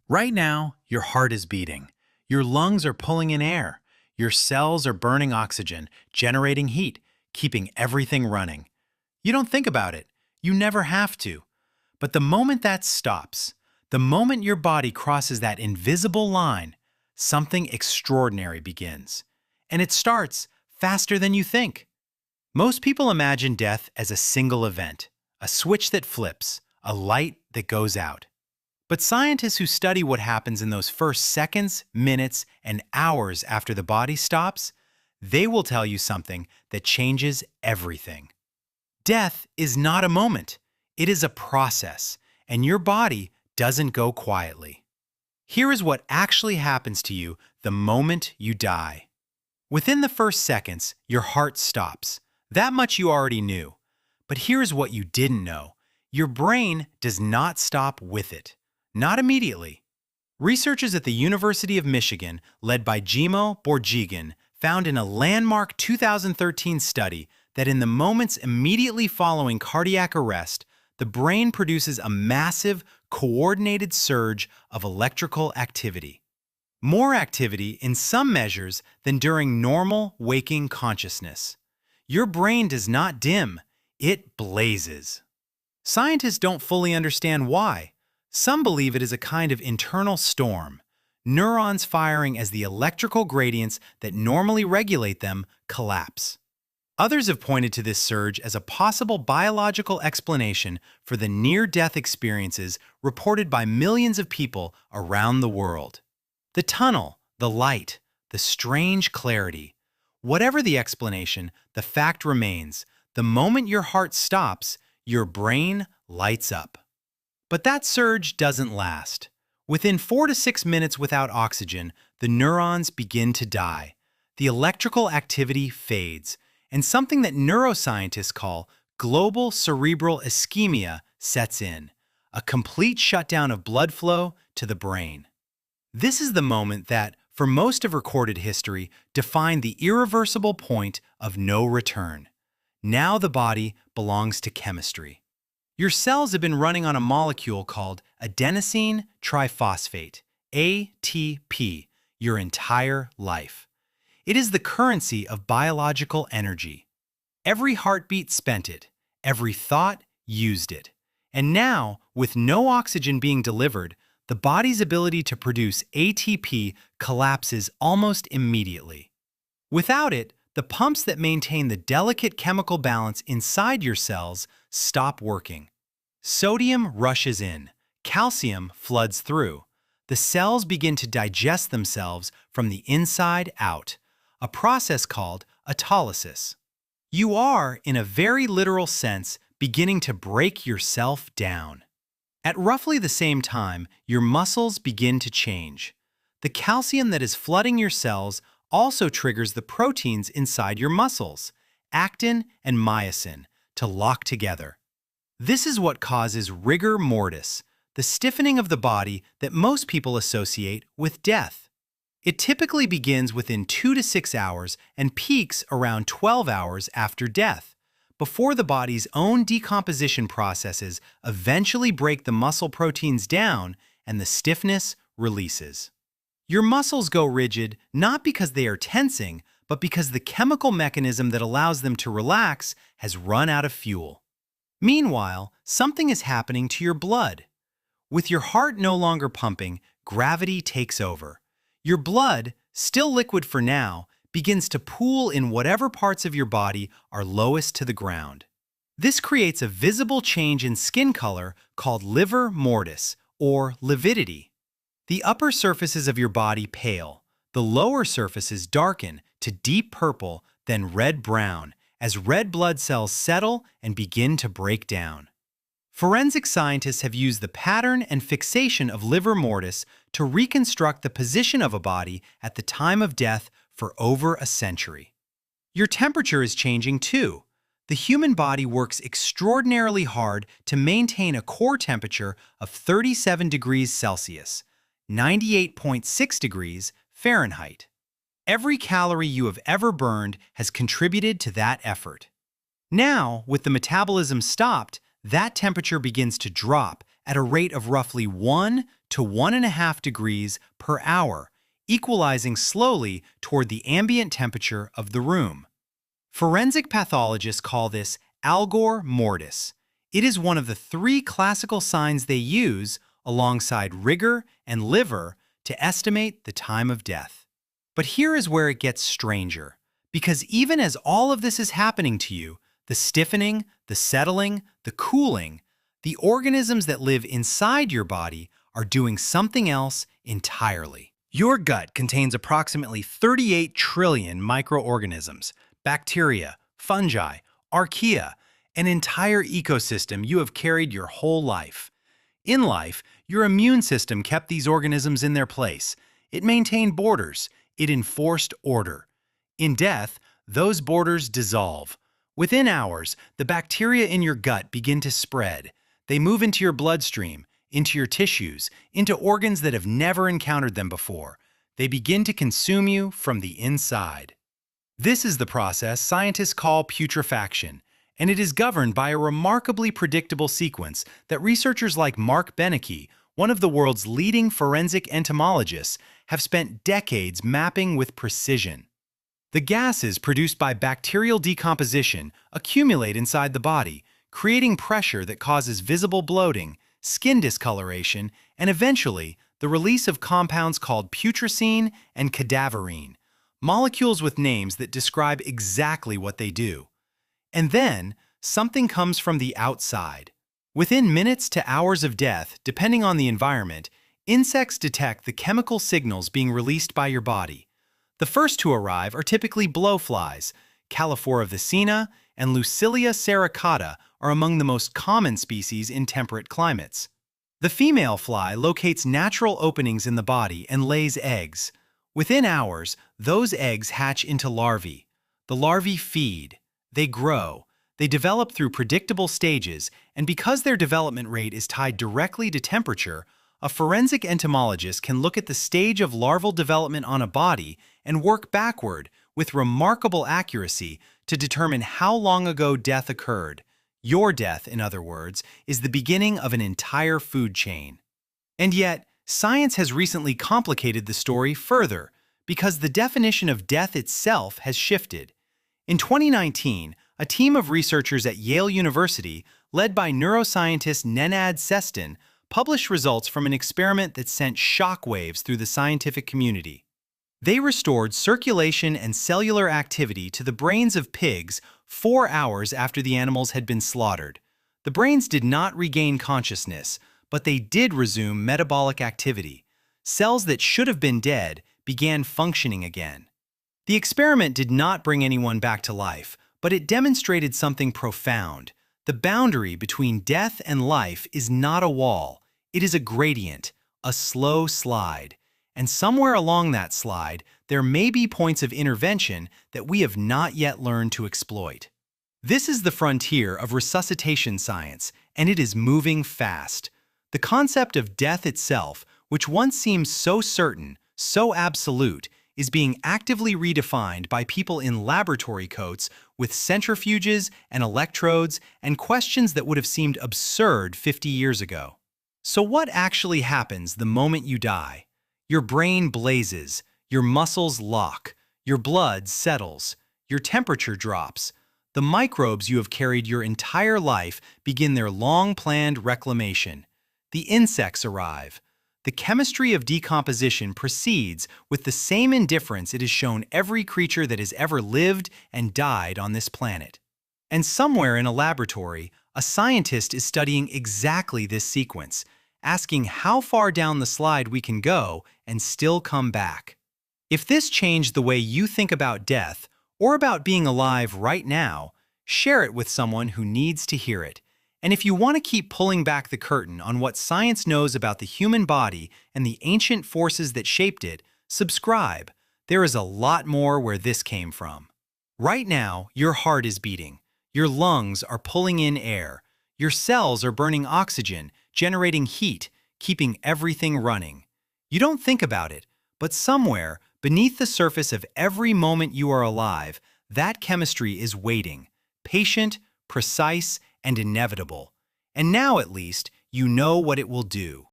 Right now, your heart is beating. Your lungs are pulling in air. Your cells are burning oxygen, generating heat, keeping everything running. You don't think about it. You never have to. But the moment that stops, the moment your body crosses that invisible line, something extraordinary begins. And it starts faster than you think. Most people imagine death as a single event, a switch that flips, a light that goes out. But scientists who study what happens in those first seconds, minutes, and hours after the body stops, they will tell you something that changes everything. Death is not a moment. It is a process, and your body doesn't go quietly. Here is what actually happens to you the moment you die. Within the first seconds, your heart stops. That much you already knew. But here's what you didn't know. Your brain does not stop with it. Not immediately. Researchers at the University of Michigan, led by Jimo Borjigan, found in a landmark 2013 study that in the moments immediately following cardiac arrest, the brain produces a massive, coordinated surge of electrical activity. More activity in some measures than during normal waking consciousness. Your brain does not dim, it blazes. Scientists don't fully understand why. Some believe it is a kind of internal storm, neurons firing as the electrical gradients that normally regulate them collapse. Others have pointed to this surge as a possible biological explanation for the near-death experiences reported by millions of people around the world. The tunnel, the light, the strange clarity. Whatever the explanation, the fact remains, the moment your heart stops, your brain lights up. But that surge doesn't last. Within 4 to 6 minutes without oxygen, the neurons begin to die. The electrical activity fades, and something that neuroscientists call global cerebral ischemia sets in, a complete shutdown of blood flow to the brain. This is the moment that, for most of recorded history, defined the irreversible point of no return. Now the body belongs to chemistry. Your cells have been running on a molecule called adenosine triphosphate, ATP, your entire life. It is the currency of biological energy. Every heartbeat spent it, every thought used it. And now, with no oxygen being delivered, the body's ability to produce ATP collapses almost immediately. Without it, the pumps that maintain the delicate chemical balance inside your cells stop working. Sodium rushes in, calcium floods through. The cells begin to digest themselves from the inside out, a process called autolysis. You are, in a very literal sense, beginning to break yourself down. At roughly the same time, your muscles begin to change. The calcium that is flooding your cells also triggers the proteins inside your muscles, actin and myosin, to lock together. This is what causes rigor mortis, the stiffening of the body that most people associate with death. It typically begins within 2 to 6 hours and peaks around 12 hours after death, before the body's own decomposition processes eventually break the muscle proteins down and the stiffness releases. Your muscles go rigid not because they are tensing, but because the chemical mechanism that allows them to relax has run out of fuel. Meanwhile, something is happening to your blood. With your heart no longer pumping, gravity takes over. Your blood, still liquid for now, begins to pool in whatever parts of your body are lowest to the ground. This creates a visible change in skin color called livor mortis, or lividity. The upper surfaces of your body pale, the lower surfaces darken to deep purple, then red-brown, as red blood cells settle and begin to break down. Forensic scientists have used the pattern and fixation of livor mortis to reconstruct the position of a body at the time of death for over a century. Your temperature is changing too. The human body works extraordinarily hard to maintain a core temperature of 37 degrees Celsius, 98.6 degrees Fahrenheit. Every calorie you have ever burned has contributed to that effort. Now, with the metabolism stopped, that temperature begins to drop at a rate of roughly 1 to 1.5 degrees per hour, equalizing slowly toward the ambient temperature of the room. Forensic pathologists call this algor mortis. It is one of the 3 classical signs they use, alongside rigor and liver, to estimate the time of death. But here is where it gets stranger, because even as all of this is happening to you, the stiffening, the settling, the cooling, the organisms that live inside your body are doing something else entirely. Your gut contains approximately 38 trillion microorganisms, bacteria, fungi, archaea, an entire ecosystem you have carried your whole life. In life, your immune system kept these organisms in their place. It maintained borders. It enforced order. In death, those borders dissolve. Within hours, the bacteria in your gut begin to spread. They move into your bloodstream, into your tissues, into organs that have never encountered them before. They begin to consume you from the inside. This is the process scientists call putrefaction, and it is governed by a remarkably predictable sequence that researchers like Mark Benecke, one of the world's leading forensic entomologists, have spent decades mapping with precision. The gases produced by bacterial decomposition accumulate inside the body, creating pressure that causes visible bloating, skin discoloration, and eventually the release of compounds called putrescine and cadaverine, molecules with names that describe exactly what they do. And then, something comes from the outside. Within minutes to hours of death, depending on the environment, insects detect the chemical signals being released by your body. The first to arrive are typically blowflies. Calliphora vicina and Lucilia sericata are among the most common species in temperate climates. The female fly locates natural openings in the body and lays eggs. Within hours, those eggs hatch into larvae. The larvae feed. They grow. They develop through predictable stages, and because their development rate is tied directly to temperature, a forensic entomologist can look at the stage of larval development on a body and work backward with remarkable accuracy to determine how long ago death occurred. Your death, in other words, is the beginning of an entire food chain. And yet, science has recently complicated the story further, because the definition of death itself has shifted. In 2019, a team of researchers at Yale University, led by neuroscientist Nenad Sestin, published results from an experiment that sent shockwaves through the scientific community. They restored circulation and cellular activity to the brains of pigs 4 hours after the animals had been slaughtered. The brains did not regain consciousness, but they did resume metabolic activity. Cells that should have been dead began functioning again. The experiment did not bring anyone back to life, but it demonstrated something profound. The boundary between death and life is not a wall. It is a gradient, a slow slide. And somewhere along that slide, there may be points of intervention that we have not yet learned to exploit. This is the frontier of resuscitation science, and it is moving fast. The concept of death itself, which once seemed so certain, so absolute, is being actively redefined by people in laboratory coats with centrifuges and electrodes and questions that would have seemed absurd 50 years ago. So what actually happens the moment you die? Your brain blazes, your muscles lock, your blood settles, your temperature drops. The microbes you have carried your entire life begin their long-planned reclamation. The insects arrive. The chemistry of decomposition proceeds with the same indifference it has shown every creature that has ever lived and died on this planet. And somewhere in a laboratory, a scientist is studying exactly this sequence, asking how far down the slide we can go and still come back. If this changed the way you think about death or about being alive right now, share it with someone who needs to hear it. And if you want to keep pulling back the curtain on what science knows about the human body and the ancient forces that shaped it, subscribe. There is a lot more where this came from. Right now, your heart is beating. Your lungs are pulling in air. Your cells are burning oxygen, generating heat, keeping everything running. You don't think about it, but somewhere, beneath the surface of every moment you are alive, that chemistry is waiting, patient, precise, and inevitable. And now, at least, you know what it will do.